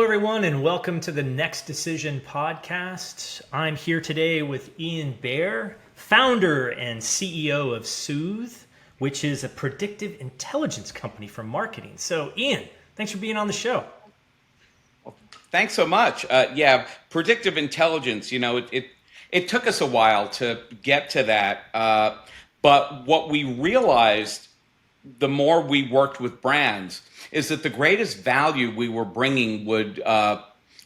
everyone, and welcome to the Next Decision podcast. I'm here today with Ian Baer, founder and CEO of Sooth, which is a predictive intelligence company for marketing. So, Ian, thanks for being on the show. Thanks so much. Predictive intelligence, it took us a while to get to that. But what we realized the more we worked with brands is that the greatest value we were bringing would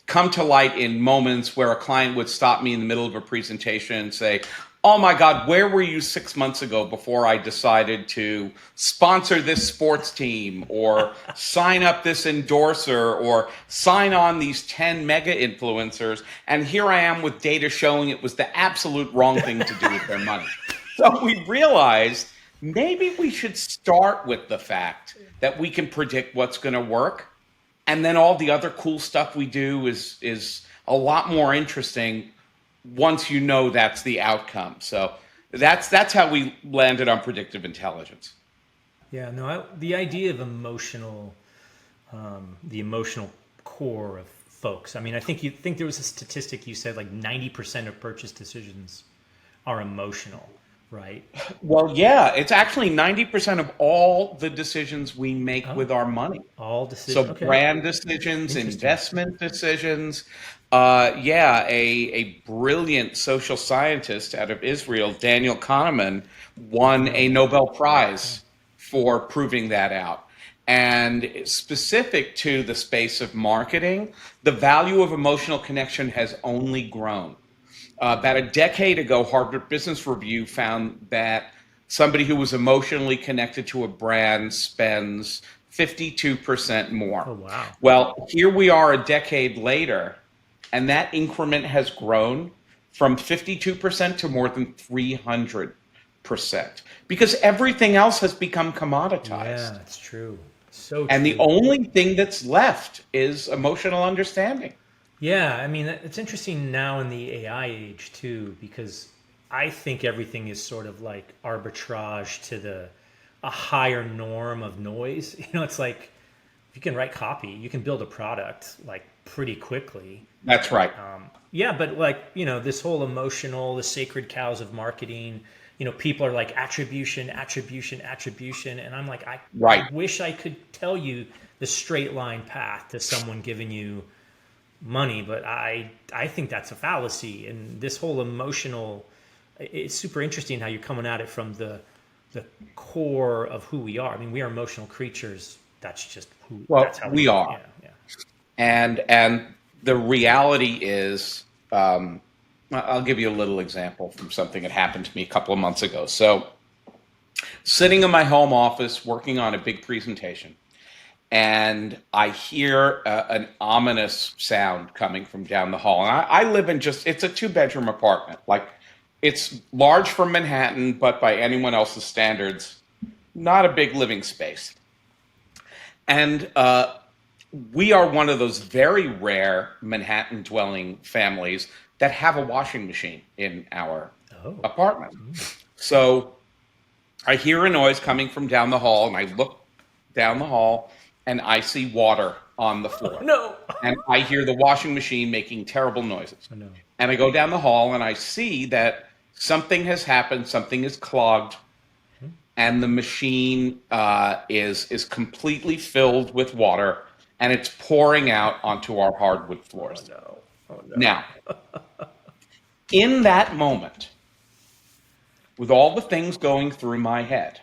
come to light in moments where a client would stop me in the middle of a presentation and say, "Oh my God, where were you 6 months ago before I decided to sponsor this sports team or sign up this endorser or sign on these 10 mega influencers? And here I am with data showing it was the absolute wrong thing to do with their money." So we realized maybe we should start with the fact that we can predict what's going to work. And then all the other cool stuff we do is a lot more interesting once you know that's the outcome. So that's how we landed on predictive intelligence. Yeah, no, the idea of the emotional core of folks. I mean, I think there was a statistic you said like 90% of purchase decisions are emotional, right? Well, yeah, it's actually 90% of all the decisions we make with our money. All decisions. So Okay. brand decisions, investment decisions. A brilliant social scientist out of Israel, Daniel Kahneman, won a Nobel Prize for proving that out. And specific to the space of marketing, the value of emotional connection has only grown. About a decade ago, Harvard Business Review found that somebody who was emotionally connected to a brand spends 52% more. Oh, wow. Well, here we are a decade later, and that increment has grown from 52% to more than 300%, because everything else has become commoditized. Yeah, that's true. So and true. The only thing that's left is emotional understanding. Yeah, I mean, it's interesting now in the AI age too, because I think everything is sort of like arbitrage to a higher norm of noise. It's like if you can write copy, you can build a product like pretty quickly. That's right. Yeah, but like, this whole emotional, the sacred cows of marketing, people are like attribution. And I'm like, I wish I could tell you the straight line path to someone giving you money, but I think that's a fallacy. And this whole emotional, it's super interesting how you're coming at it from the core of who we are. I mean, we are emotional creatures. That's just that's how we are. Yeah. And the reality is, I'll give you a little example from something that happened to me a couple of months ago. So sitting in my home office working on a big presentation, and I hear an ominous sound coming from down the hall. And I live in it's a 2-bedroom apartment. Like, it's large for Manhattan, but by anyone else's standards, not a big living space. And we are one of those very rare Manhattan dwelling families that have a washing machine in our apartment. So I hear a noise coming from down the hall, and I look down the hall, and I see water on the floor. Oh, no. And I hear the washing machine making terrible noises. Oh, no. And I go down the hall, and I see that something has happened, something is clogged, and the machine is completely filled with water, and it's pouring out onto our hardwood floors. Oh, no. Now, in that moment, with all the things going through my head,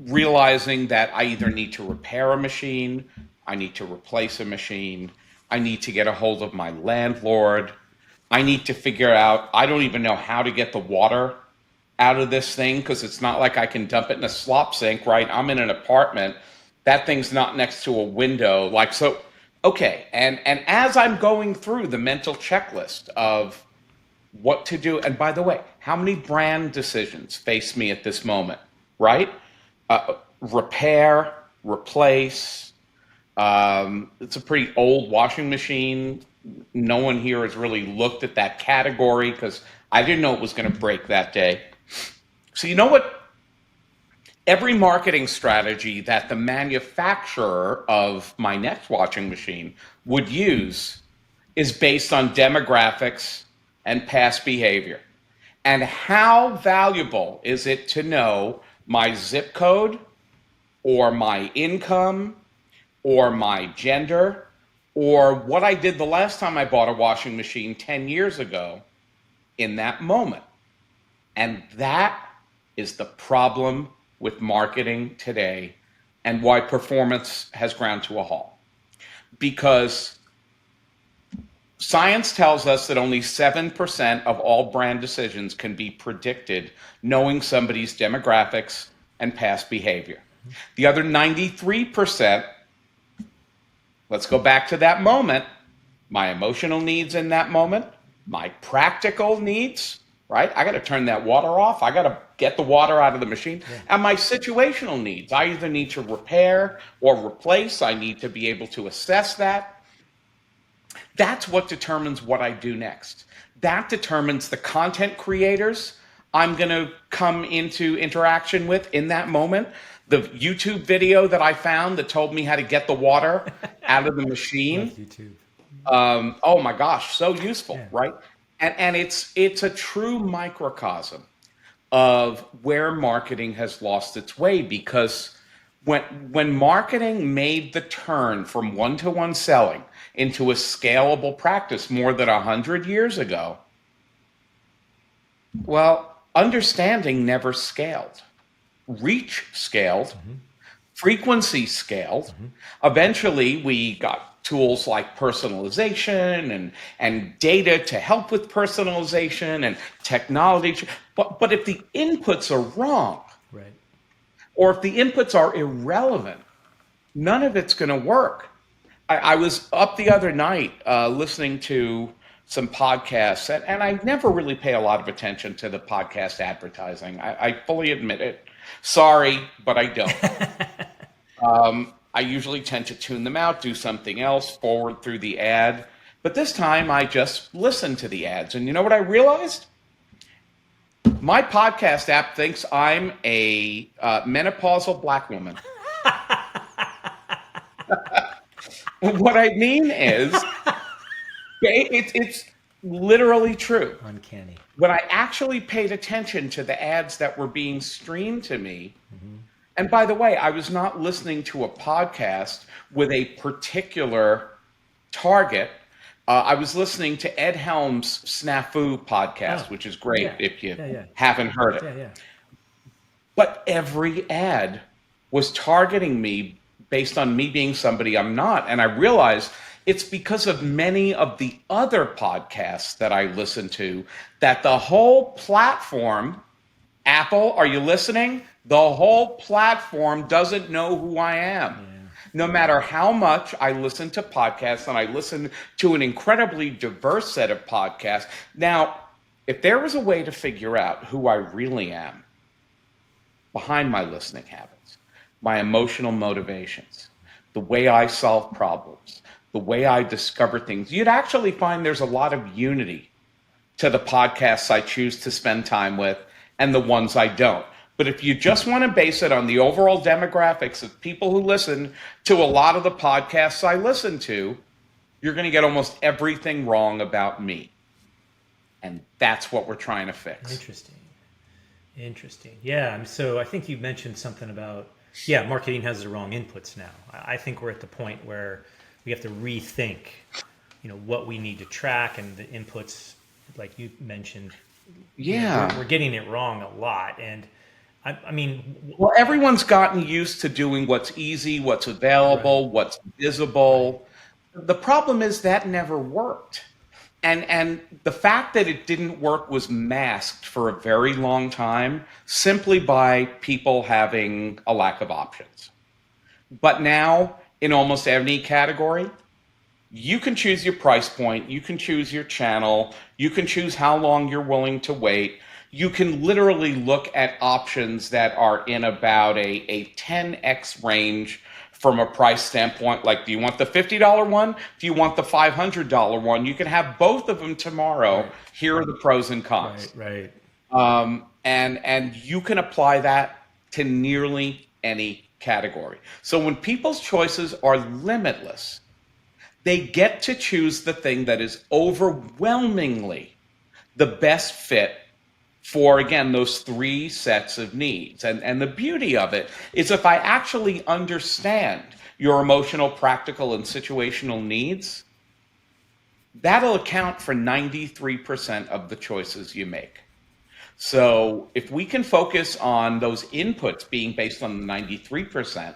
realizing that I either need to repair a machine, I need to replace a machine, I need to get a hold of my landlord, I need to figure out, I don't even know how to get the water out of this thing, because it's not like I can dump it in a slop sink, right? I'm in an apartment. That thing's not next to a window. Okay. And as I'm going through the mental checklist of what to do, and by the way, how many brand decisions face me at this moment, right? Repair, replace. It's a pretty old washing machine. No one here has really looked at that category because I didn't know it was going to break that day. So you know what? Every marketing strategy that the manufacturer of my next washing machine would use is based on demographics and past behavior. And how valuable is it to know my zip code or my income or my gender or what I did the last time I bought a washing machine 10 years ago in that moment? And that is the problem with marketing today and why performance has ground to a halt. Because science tells us that only 7% of all brand decisions can be predicted knowing somebody's demographics and past behavior. The other 93%, let's go back to that moment, my emotional needs in that moment, my practical needs, right? I got to turn that water off. I got to get the water out of the machine. Yeah. And my situational needs, I either need to repair or replace. I need to be able to assess that. That's what determines what I do next. That determines the content creators I'm going to come into interaction with in that moment. The YouTube video that I found that told me how to get the water out of the machine. Love YouTube. Oh my gosh, so useful, yeah. Right? And it's a true microcosm of where marketing has lost its way, because when marketing made the turn from one-to-one selling into a scalable practice more than 100 years ago, well, understanding never scaled. Reach scaled, mm-hmm. Frequency scaled. Mm-hmm. Eventually, we got tools like personalization and data to help with personalization and technology. But if the inputs are wrong, right, or if the inputs are irrelevant, none of it's going to work. I was up the other night listening to some podcasts, and I never really pay a lot of attention to the podcast advertising. I fully admit it. Sorry, but I don't. I usually tend to tune them out, do something else, forward through the ad. But this time I just listened to the ads. And you know what I realized? My podcast app thinks I'm a menopausal black woman. What I mean is, it's literally true. Uncanny. When I actually paid attention to the ads that were being streamed to me, mm-hmm. And by the way, I was not listening to a podcast with a particular target. I was listening to Ed Helms' Snafu podcast, which is great if you haven't heard it. Yeah. But every ad was targeting me based on me being somebody I'm not. And I realized it's because of many of the other podcasts that I listen to that the whole platform, Apple, are you listening? The whole platform doesn't know who I am. Yeah. No matter how much I listen to podcasts, and I listen to an incredibly diverse set of podcasts. Now, if there was a way to figure out who I really am behind my listening habits, my emotional motivations, the way I solve problems, the way I discover things, you'd actually find there's a lot of unity to the podcasts I choose to spend time with and the ones I don't. But if you just want to base it on the overall demographics of people who listen to a lot of the podcasts I listen to, you're going to get almost everything wrong about me. And that's what we're trying to fix. Interesting. Yeah. So I think you mentioned something about, marketing has the wrong inputs now. I think we're at the point where we have to rethink, what we need to track and the inputs, like you mentioned. Yeah. We're getting it wrong a lot. And I mean, well, everyone's gotten used to doing what's easy, what's available, right. What's visible. Right. The problem is that never worked. And the fact that it didn't work was masked for a very long time simply by people having a lack of options. But now, in almost any category, you can choose your price point, you can choose your channel, you can choose how long you're willing to wait. You can literally look at options that are in about a 10x range from a price standpoint. Like, do you want the $50 one? Do you want the $500 one? You can have both of them tomorrow. Right. Here are the pros and cons. Right. And you can apply that to nearly any category. So when people's choices are limitless, they get to choose the thing that is overwhelmingly the best fit for, again, those three sets of needs. And the beauty of it is if I actually understand your emotional, practical, and situational needs, that'll account for 93% of the choices you make. So if we can focus on those inputs being based on the 93%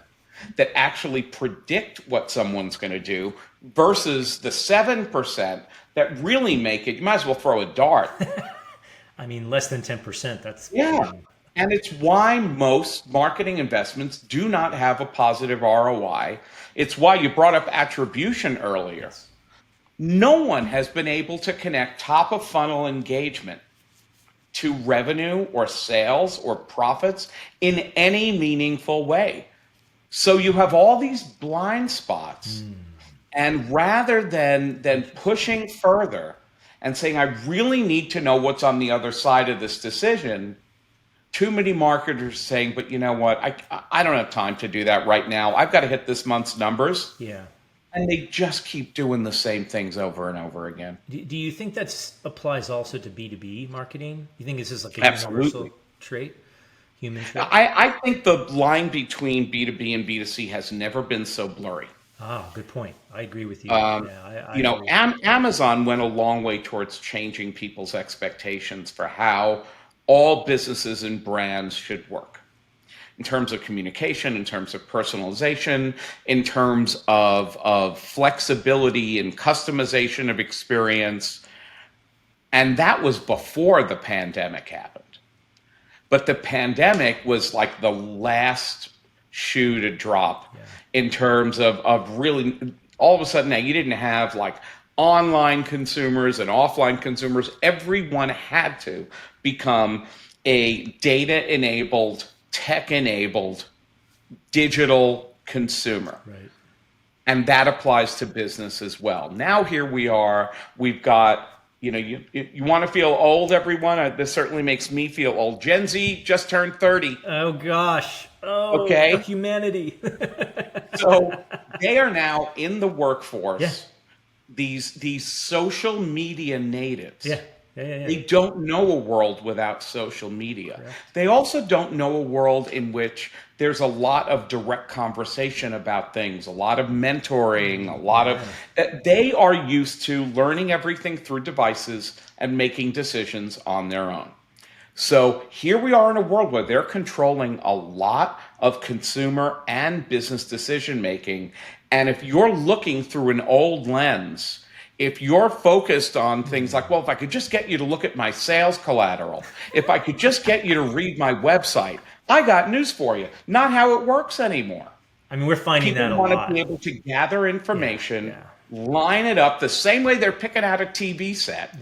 that actually predict what someone's going to do versus the 7% that really make it, you might as well throw a dart. I mean, less than 10%. That's Yeah. And it's why most marketing investments do not have a positive ROI. It's why you brought up attribution earlier. No one has been able to connect top of funnel engagement to revenue or sales or profits in any meaningful way. So you have all these blind spots. And rather than pushing further and saying, I really need to know what's on the other side of this decision, too many marketers saying, but you know what, I don't have time to do that right now. I've got to hit this month's numbers. Yeah. And they just keep doing the same things over and over again. Do you think that applies also to B2B marketing? You think this is like a Absolutely. universal trait? Human trait? I think the line between B2B and B2C has never been so blurry. Ah, good point. I agree with you. You know, Amazon went a long way towards changing people's expectations for how all businesses and brands should work in terms of communication, in terms of personalization, in terms of flexibility and customization of experience. And that was before the pandemic happened. But the pandemic was like the last shoe to drop in terms of really, all of a sudden now you didn't have like online consumers and offline consumers. Everyone had to become a data-enabled, tech-enabled, digital consumer. Right. And that applies to business as well. Now here we are, we've got, you know, you want to feel old, everyone? This certainly makes me feel old. Gen Z just turned 30. Oh, gosh. Oh, okay. Humanity. So they are now in the workforce. Yeah. These social media natives. Yeah. They don't know a world without social media. Correct. They also don't know a world in which there's a lot of direct conversation about things, a lot of mentoring, a lot of... They are used to learning everything through devices and making decisions on their own. So here we are in a world where they're controlling a lot of consumer and business decision making. And if you're looking through an old lens, if you're focused on things like, well, if I could just get you to look at my sales collateral, if I could just get you to read my website, I got news for you. Not how it works anymore. I mean, we're finding that a lot. People want to be able to gather information, line it up the same way they're picking out a TV set,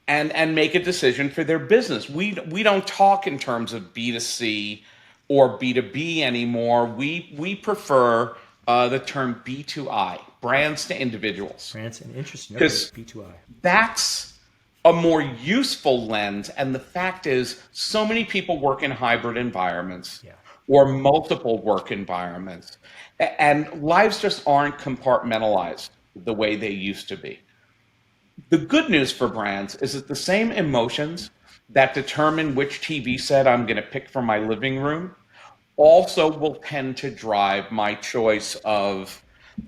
and make a decision for their business. We don't talk in terms of B2C or B2B anymore. We prefer the term B2I, brands to individuals. Brands and interesting. Because B2I. That's a more useful lens. And the fact is, so many people work in hybrid environments or multiple work environments, and lives just aren't compartmentalized the way they used to be. The good news for brands is that the same emotions that determine which TV set I'm going to pick for my living room also will tend to drive my choice of,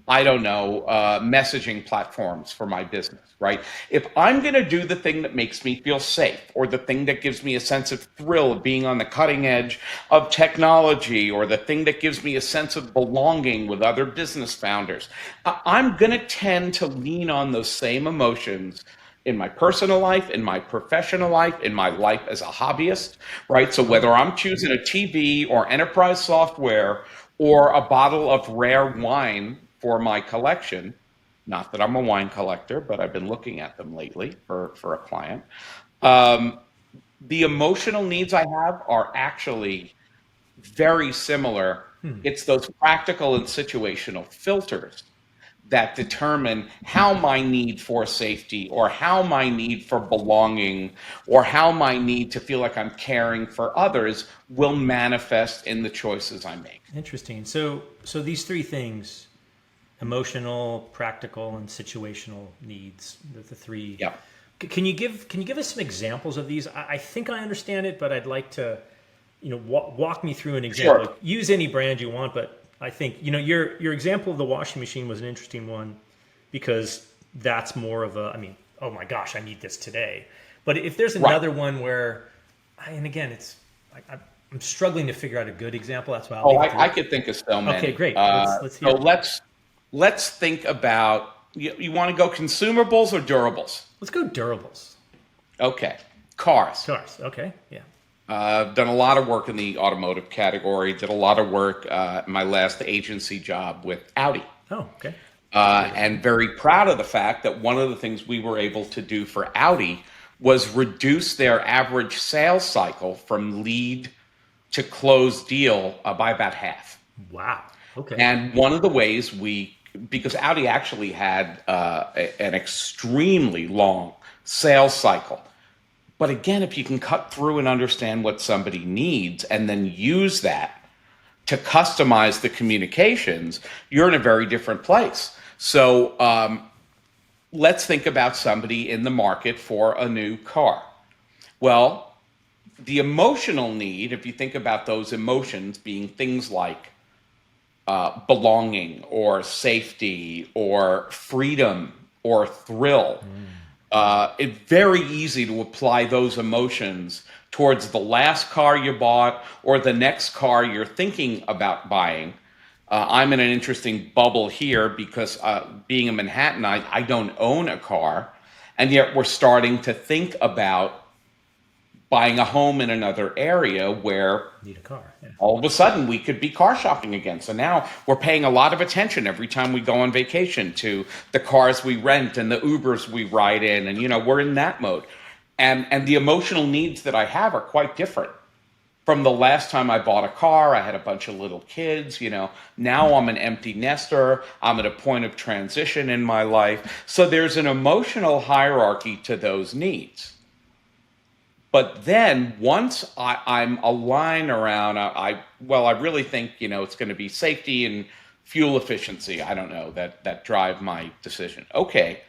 I don't know, messaging platforms for my business, right? If I'm going to do the thing that makes me feel safe, or the thing that gives me a sense of thrill of being on the cutting edge of technology, or the thing that gives me a sense of belonging with other business founders, I'm going to tend to lean on those same emotions in my personal life, in my professional life, in my life as a hobbyist, right? So whether I'm choosing a TV or enterprise software or a bottle of rare wine for my collection, not that I'm a wine collector, but I've been looking at them lately for a client. The emotional needs I have are actually very similar. It's those practical and situational filters that determine how my need for safety or how my need for belonging or how my need to feel like I'm caring for others will manifest in the choices I make. Interesting. So these three things, emotional, practical, and situational needs, the three. Yeah. Can you give us some examples of these? I think I understand it, but I'd like to, walk me through an example. Sure. Use any brand you want, but I think, your example of the washing machine was an interesting one because that's more of oh my gosh, I need this today. But if there's another one where, and again, I'm struggling to figure out a good example. That's why I could think of so many. Okay, great. Let's hear so let's think about, you want to go consumables or durables? Let's go durables. Okay. Cars. Cars. Okay. Yeah. I've done a lot of work in the automotive category. Did a lot of work my last agency job with Audi. Oh, okay. And very proud of the fact that one of the things we were able to do for Audi was reduce their average sales cycle from lead to close deal by about half. Wow. Okay. And one of the ways because Audi actually had an extremely long sales cycle. But again, if you can cut through and understand what somebody needs and then use that to customize the communications, you're in a very different place. So let's think about somebody in the market for a new car. Well, the emotional need, if you think about those emotions being things like belonging or safety or freedom or thrill, it's very easy to apply those emotions towards the last car you bought or the next car you're thinking about buying. I'm in an interesting bubble here because being a Manhattanite, I don't own a car, and yet we're starting to think about buying a home in another area where need a car. Yeah. All of a sudden we could be car shopping again. So now we're paying a lot of attention every time we go on vacation to the cars we rent and the Ubers we ride in, and we're in that mode. And the emotional needs that I have are quite different from the last time I bought a car. I had a bunch of little kids, now I'm an empty nester. I'm at a point of transition in my life. So there's an emotional hierarchy to those needs. But then once I'm aligned around, I really think, it's going to be safety and fuel efficiency. I don't know, that drive my decision. Okay.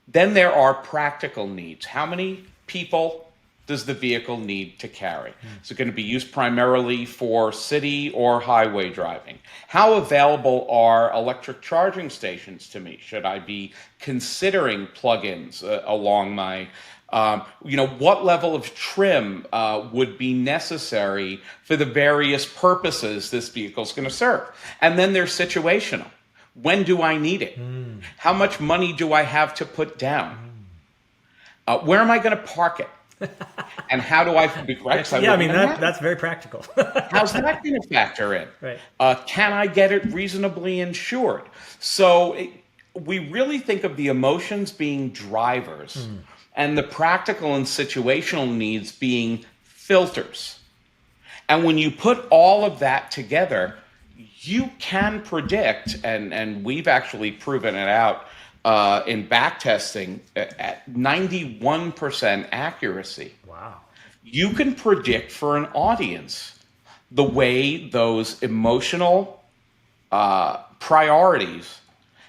Then there are practical needs. How many people does the vehicle need to carry? Is it going to be used primarily for city or highway driving? How available are electric charging stations to me? Should I be considering plugins along my what level of trim would be necessary for the various purposes this vehicle is going to serve? And then there's situational. When do I need it? How much money do I have to put down? Where am I going to park it? And how do I be right? Yeah, that's very practical. How's that going to factor in? Right. Can I get it reasonably insured? So we really think of the emotions being drivers and the practical and situational needs being filters. And when you put all of that together, you can predict, and we've actually proven it out in back testing at 91% accuracy. Wow. You can predict for an audience the way those emotional priorities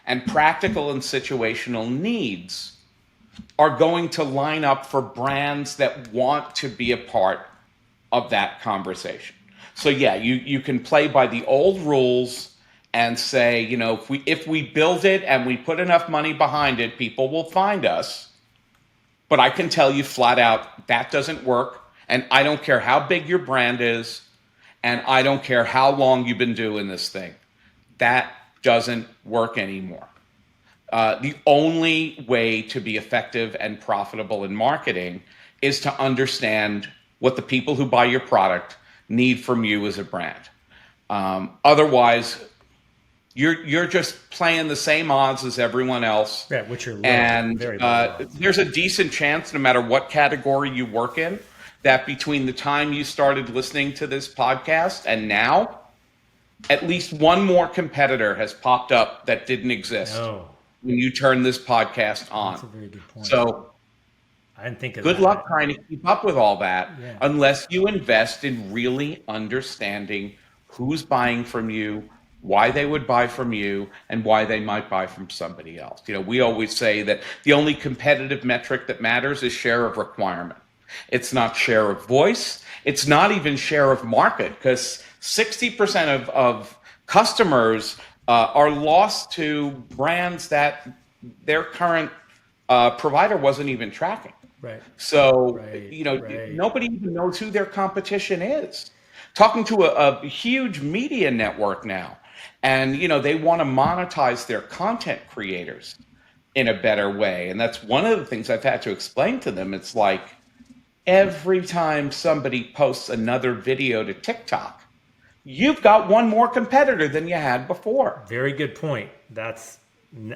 and practical and situational needs are going to line up for brands that want to be a part of that conversation. So yeah, you can play by the old rules and say, if we build it and we put enough money behind it, people will find us. But I can tell you flat out, that doesn't work. And I don't care how big your brand is, and I don't care how long you've been doing this thing. That doesn't work anymore. The only way to be effective and profitable in marketing is to understand what the people who buy your product need from you as a brand. Otherwise, you're just playing the same odds as everyone else. Yeah, which are low, and very low odds. There's a decent chance, no matter what category you work in, that between the time you started listening to this podcast and now, at least one more competitor has popped up that didn't exist No, when you turn this podcast that's a on. very good point. So I didn't think of good that. luck trying to keep up with all that Yeah. unless you invest in really understanding who's buying from you, why they would buy from you, and why they might buy from somebody else. We always say that the only competitive metric that matters is share of requirement. It's not share of voice. It's not even share of market, because 60% of customers are lost to brands that their current provider wasn't even tracking. Right. So, Right. nobody even knows who their competition is. Talking to a huge media network now, and, they want to monetize their content creators in a better way. And that's one of the things I've had to explain to them. It's like every time somebody posts another video to TikTok, you've got one more competitor than you had before. Very good point.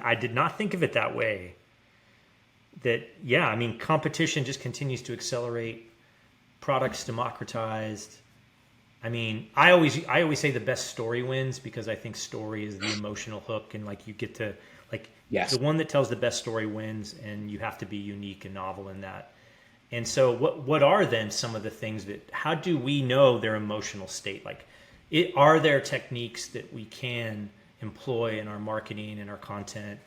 I did not think of it that way. Yeah, I mean, competition just continues to accelerate, products democratized. I mean, I always say the best story wins, because I think story is the emotional hook, and like you get to Yes. the one that tells the best story wins, and you have to be unique and novel in that. And so what are then some of the things how do we know their emotional state? Are there techniques that we can employ in our marketing and our content,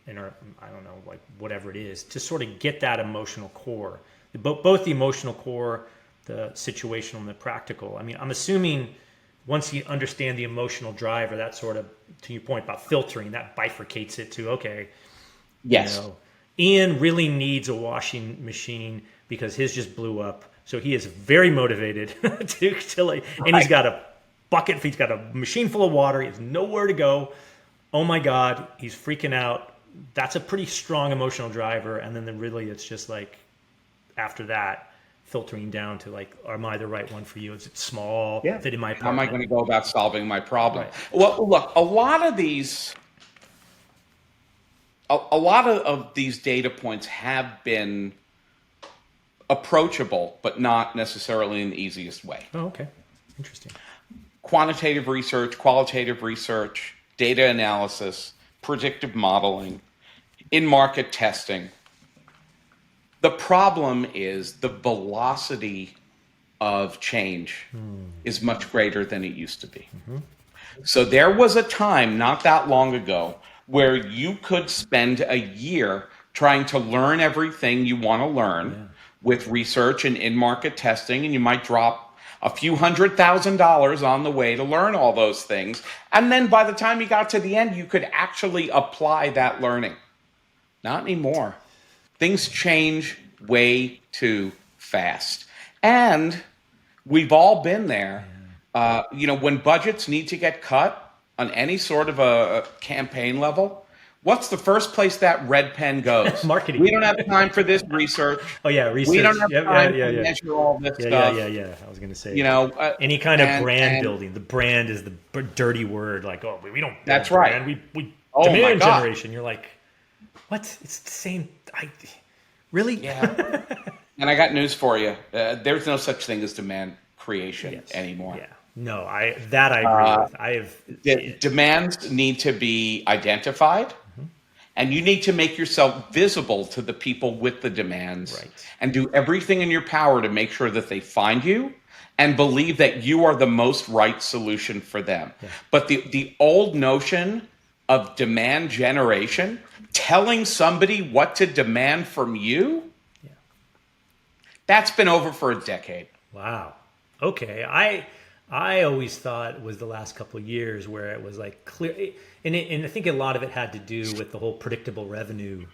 in our, I don't know, like whatever it is, to sort of get that emotional core, both the emotional core, the situational, and the practical? I mean, I'm assuming once you understand the emotional driver, that sort of, to your point about filtering, that bifurcates it to, okay, Yes. Ian really needs a washing machine because his just blew up. So he is very motivated and he's got a bucket, he's got a machine full of water, he has nowhere to go. Oh my God, he's freaking out. That's a pretty strong emotional driver. And then really it's just like, after that, filtering down to like, am I the right one for you? Is it small? Yeah. Fit in my How am apartment? I going to go about solving my problem? Right. Well, look, a lot of these data points have been approachable, but not necessarily in the easiest way. Oh, okay. Interesting. Quantitative research, qualitative research, data analysis, predictive modeling, in-market testing. The problem is the velocity of change is much greater than it used to be. Mm-hmm. So there was a time not that long ago where you could spend a year trying to learn everything you want to learn with research and in-market testing, and you might drop a few $100,000 on the way to learn all those things. And then by the time you got to the end, you could actually apply that learning. Not anymore. Things change way too fast. And we've all been there. When budgets need to get cut on any sort of a campaign level, what's the first place that red pen goes? Marketing. We don't have time for this research. Oh yeah, research. We don't have time to measure all this stuff. Yeah. I was going to say, any kind of brand building. The brand is the dirty word. Like, oh, we don't. That's brand. right. We Oh demand my God. generation. You're like, what? It's the same. Really? Yeah. And I got news for you. There's no such thing as demand creation anymore. Yeah. No, I agree with. Demands need to be identified, and you need to make yourself visible to the people with the demands, and do everything in your power to make sure that they find you and believe that you are the most right solution for them. Yeah. But the old notion of demand generation, telling somebody what to demand from you, that's been over for a decade. Wow. Okay. I always thought it was the last couple of years where it was like clear, and I think a lot of it had to do with the whole predictable revenue,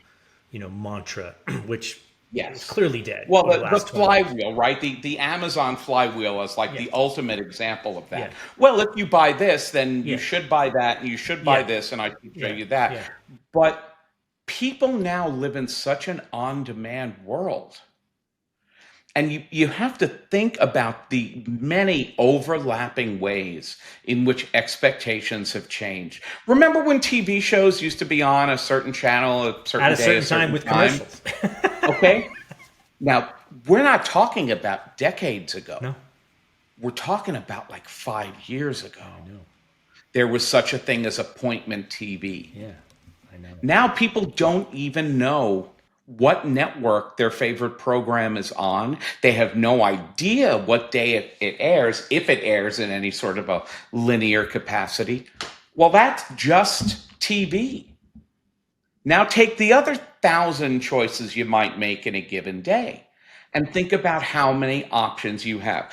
mantra, which is clearly dead. Well, the flywheel, right? The Amazon flywheel is like the ultimate example of that. Yeah. Well, if you buy this, then you should buy that, and you should buy this, and I can show you that. Yeah. But people now live in such an on-demand world. And you have to think about the many overlapping ways in which expectations have changed. Remember when TV shows used to be on a certain channel at a certain time with commercials? Okay. Now, we're not talking about decades ago. No. We're talking about like 5 years ago. I know. there was such a thing as appointment TV. Yeah, I know. Now people don't even know what network their favorite program is on. They have no idea what day it airs, if it airs in any sort of a linear capacity. Well, that's just TV. Now take the other 1,000 choices you might make in a given day and think about how many options you have.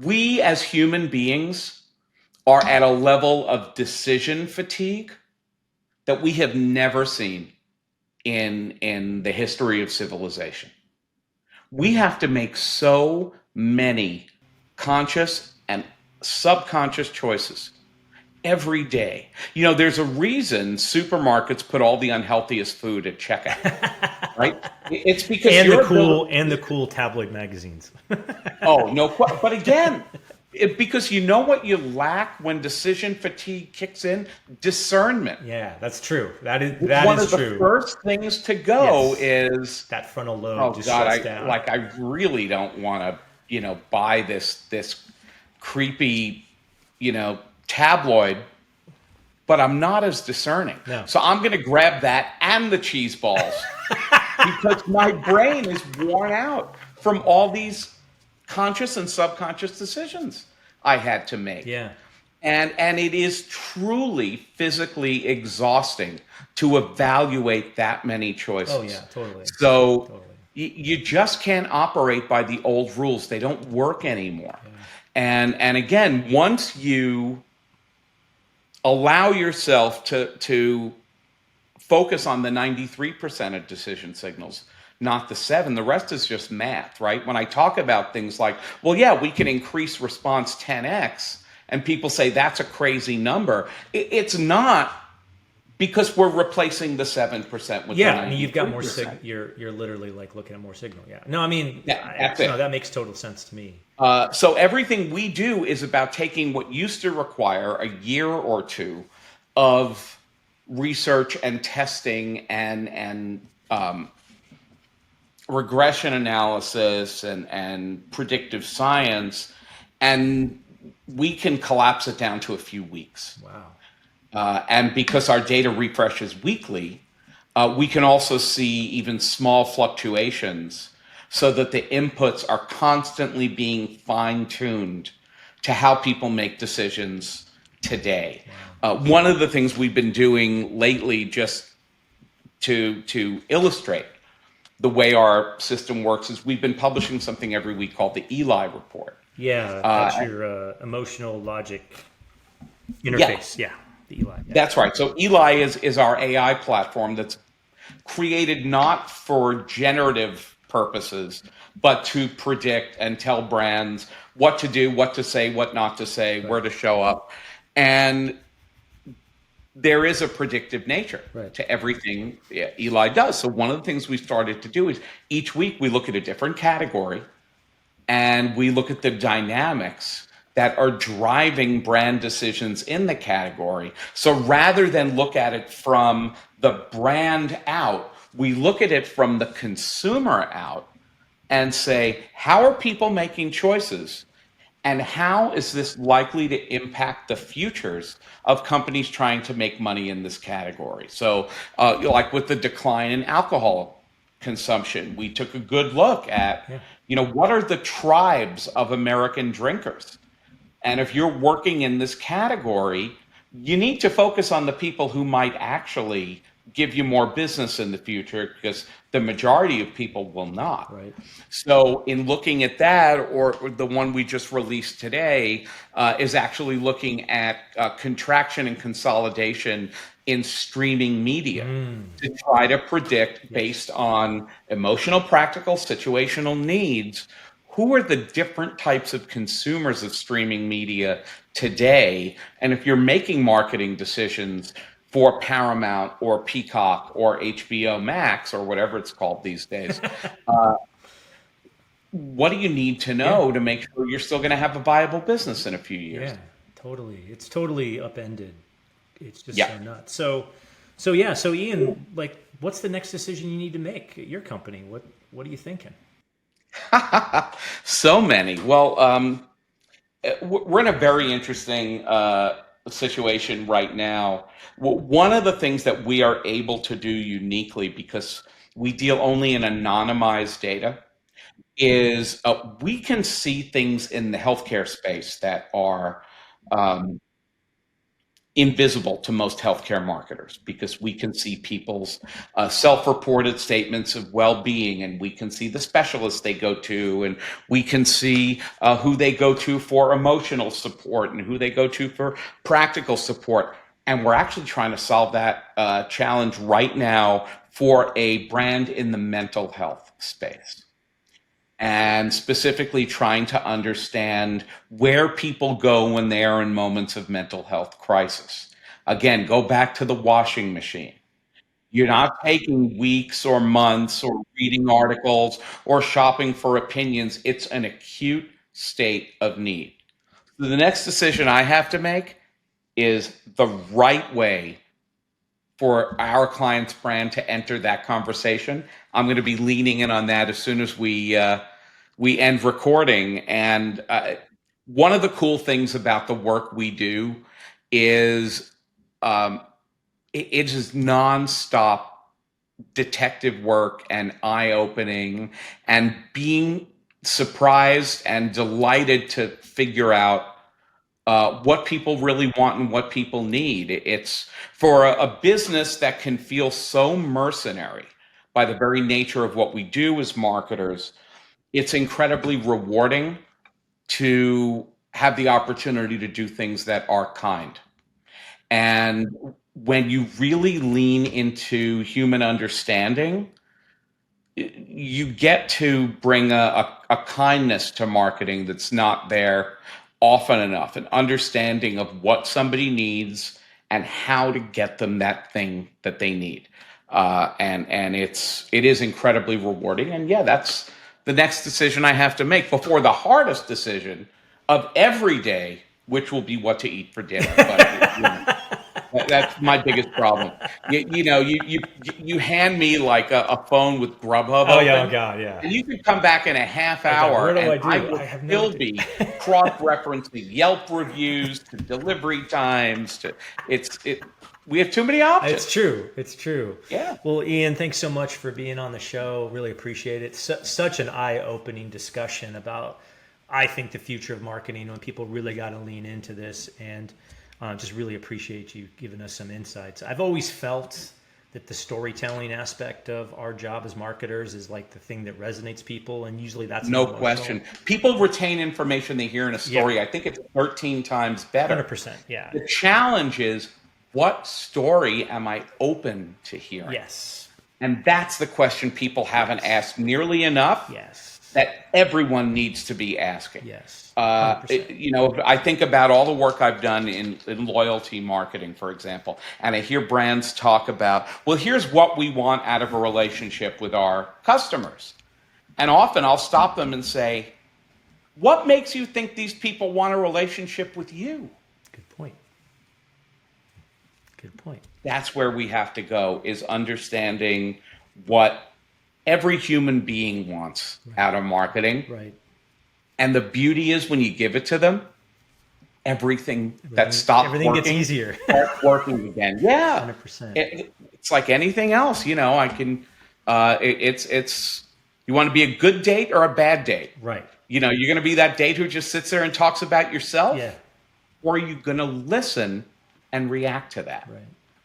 We as human beings are at a level of decision fatigue that we have never seen in the history of civilization. We have to make so many conscious and subconscious choices every day. You know, there's a reason supermarkets put all the unhealthiest food at checkout, right? It's because and the cool tabloid magazines. Oh, no, but again, because you know what you lack when decision fatigue kicks in? Discernment. Yeah, that's true. That is One of true. the first things to go is that frontal lobe. Oh just God, shuts down. I really don't want to, buy this creepy, tabloid, but I'm not as discerning. No. So I'm going to grab that and the cheese balls because my brain is worn out from all these conscious and subconscious decisions I had to make. Yeah. And it is truly physically exhausting to evaluate that many choices. Oh yeah, totally. So totally. You just can't operate by the old rules. They don't work anymore. Yeah. And again, once you allow yourself to focus on the 93% of decision signals, not the 7%, the rest is just math, right? When I talk about things like, well, yeah, we can increase response 10x, and people say that's a crazy number. It's not, because we're replacing the 7% with the 93%. I mean, you've got more signal. You're literally like looking at more signal. Yeah. No, I mean, that makes total sense to me. So everything we do is about taking what used to require a year or two of research and testing and regression analysis and predictive science, and we can collapse it down to a few weeks. Wow. And because our data refreshes weekly, we can also see even small fluctuations so that the inputs are constantly being fine-tuned to how people make decisions today. Wow. One of the things we've been doing lately, just to illustrate the way our system works, is we've been publishing something every week called the Eli Report. Yeah, that's your emotional logic interface. Yeah. The Eli. Yeah. That's right. So Eli is our AI platform that's created not for generative purposes, but to predict and tell brands what to do, what to say, what not to say, right, where to show up. And there is a predictive nature, right, to everything Eli does. So one of the things we started to do is each week we look at a different category and we look at the dynamics that are driving brand decisions in the category. So rather than look at it from the brand out, we look at it from the consumer out and say, how are people making choices? And how is this likely to impact the futures of companies trying to make money in this category? So like with the decline in alcohol consumption, we took a good look at, what are the tribes of American drinkers? And if you're working in this category, you need to focus on the people who might actually give you more business in the future, because the majority of people will not. Right. So in looking at that, or the one we just released today, is actually looking at contraction and consolidation in streaming media to try to predict, based on emotional, practical, situational needs, who are the different types of consumers of streaming media today? And if you're making marketing decisions for Paramount or Peacock or HBO Max or whatever it's called these days, what do you need to know to make sure you're still going to have a viable business in a few years? Yeah, totally. It's totally upended. It's just so nuts. So Ian, like, what's the next decision you need to make at your company? What are you thinking? So many. Well, we're in a very interesting situation right now, one of the things that we are able to do uniquely, because we deal only in anonymized data, is we can see things in the healthcare space that are um, invisible to most healthcare marketers, because we can see people's self-reported statements of well-being, and we can see the specialists they go to, and we can see who they go to for emotional support and who they go to for practical support. And we're actually trying to solve that challenge right now for a brand in the mental health space, and specifically trying to understand where people go when they are in moments of mental health crisis. Again, go back to the washing machine. You're not taking weeks or months or reading articles or shopping for opinions. It's an acute state of need. So the next decision I have to make is the right way for our client's brand to enter that conversation. I'm going to be leaning in on that as soon as we end recording. And one of the cool things about the work we do is it is nonstop detective work and eye-opening, and being surprised and delighted to figure out what people really want and what people need. It's for a business that can feel so mercenary by the very nature of what we do as marketers. It's incredibly rewarding to have the opportunity to do things that are kind. And when you really lean into human understanding, you get to bring a kindness to marketing that's not there often enough, an understanding of what somebody needs and how to get them that thing that they need. And it is incredibly rewarding. And yeah, that's the next decision I have to make before the hardest decision of every day, which will be what to eat for dinner. But that's my biggest problem. You hand me like a phone with Grubhub Oh yeah, oh open, God, yeah. and you can come back in a half Okay, hour, what do and I do? I will I have no still be cross-referencing Yelp reviews to delivery times to it. We have too many options. It's true. It's true. Yeah. Well, Ian, thanks so much for being on the show. Really appreciate it. Such an eye-opening discussion about, I think, the future of marketing, when people really got to lean into this, and just really appreciate you giving us some insights. I've always felt that the storytelling aspect of our job as marketers is like the thing that resonates people, and usually that's no question. People retain information they hear in a story. Yeah. I think it's 13 times better. 100%. Yeah. The challenge is, what story am I open to hearing? Yes. And that's the question people haven't asked nearly enough. Yes. That everyone needs to be asking. Yes. I think about all the work I've done in loyalty marketing, for example, and I hear brands talk about, well, here's what we want out of a relationship with our customers. And often I'll stop them and say, what makes you think these people want a relationship with you? Good point. Good point. That's where we have to go, is understanding what every human being wants out of marketing. Right. And the beauty is, when you give it to them, everything that stopped everything working gets easier. starts working again. Yeah. 100%. It's like anything else. I can, it's, you want to be a good date or a bad date? Right. You're going to be that date who just sits there and talks about yourself? Yeah. Or are you going to listen and react to that? Right.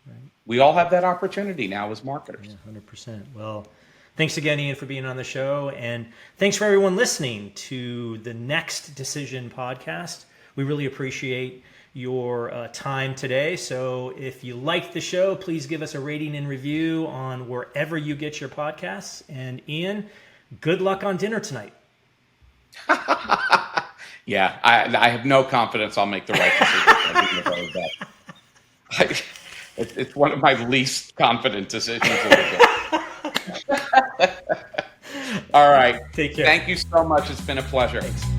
Right. We all have that opportunity now as marketers. Yeah, 100%. Well, thanks again, Ian, for being on the show. And thanks for everyone listening to the Next Decision podcast. We really appreciate your time today. So if you liked the show, please give us a rating and review on wherever you get your podcasts. And Ian, good luck on dinner tonight. Yeah, I have no confidence I'll make the right decision. It's one of my least confident decisions of the day. All right. Take care. Thank you so much. It's been a pleasure. Thanks.